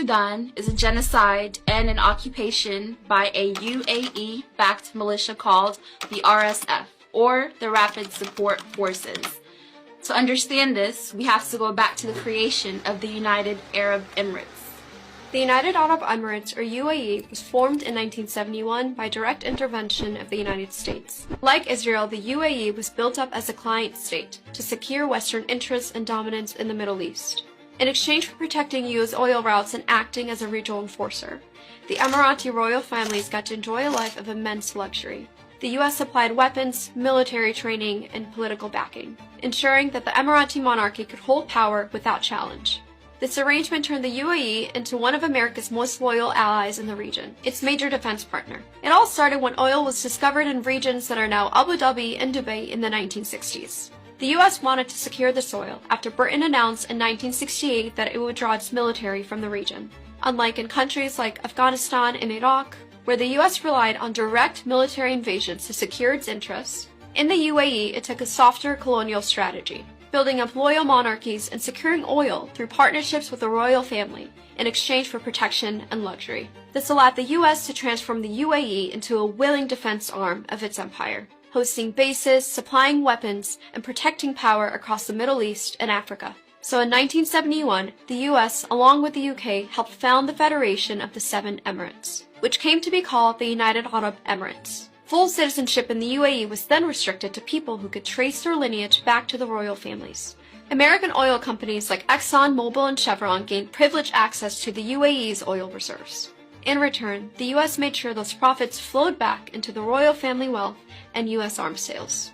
Sudan is a genocide and an occupation by a UAE-backed militia called the RSF, or the Rapid Support Forces. To understand this, we have to go back to the creation of the United Arab Emirates. The United Arab Emirates, or UAE, was formed in 1971 by direct intervention of the United States. Like Israel, the UAE was built up as a client state to secure Western interests and dominance in the Middle East. In exchange for protecting U.S. oil routes and acting as a regional enforcer, the Emirati royal families got to enjoy a life of immense luxury. The U.S. supplied weapons, military training, and political backing, ensuring that the Emirati monarchy could hold power without challenge. This arrangement turned the UAE into one of America's most loyal allies in the region, its major defense partner. It all started when oil was discovered in regions that are now Abu Dhabi and Dubai in the 1960s. The U.S. wanted to secure this oil after Britain announced in 1968 that it would draw its military from the region. Unlike in countries like Afghanistan and Iraq, where the U.S. relied on direct military invasions to secure its interests, in the UAE it took a softer colonial strategy, building up loyal monarchies and securing oil through partnerships with the royal family in exchange for protection and luxury. This allowed the U.S. to transform the UAE into a willing defense arm of its empire, hosting bases, supplying weapons, and protecting power across the Middle East and Africa. So in 1971, the U.S., along with the UK, helped found the Federation of the Seven Emirates, which came to be called the United Arab Emirates. Full citizenship in the UAE was then restricted to people who could trace their lineage back to the royal families. American oil companies like Exxon, Mobil, and Chevron gained privileged access to the UAE's oil reserves. In return, the U.S. made sure those profits flowed back into the royal family wealth and U.S. arms sales.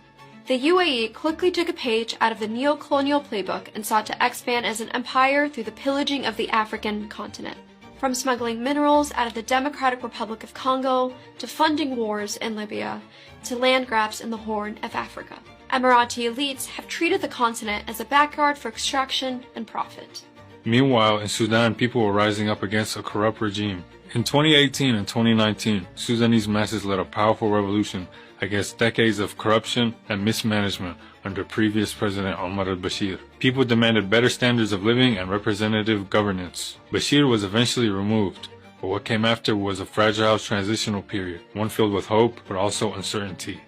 The UAE quickly took a page out of the neo-colonial playbook and sought to expand as an empire through the pillaging of the African continent. From smuggling minerals out of the Democratic Republic of Congo, to funding wars in Libya, to land grabs in the Horn of Africa. Emirati elites have treated the continent as a backyard for extraction and profit. Meanwhile, in Sudan, people were rising up against a corrupt regime. In 2018 and 2019, Sudanese masses led a powerful revolution against decades of corruption and mismanagement under previous President Omar al-Bashir. People demanded better standards of living and representative governance. Bashir was eventually removed, but what came after was a fragile transitional period, one filled with hope but also uncertainty.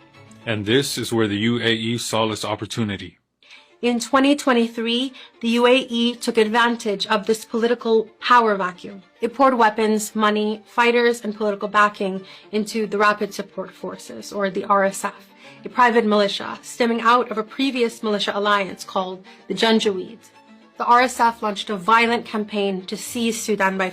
And this is where the UAE saw its opportunity. In 2023, the UAE took advantage of this political power vacuum. It poured weapons, money, fighters, and political backing into the Rapid Support Forces, or the RSF, a private militia stemming out of a previous militia alliance called the Genocide. The RSF launched a violent campaign to seize Sudan by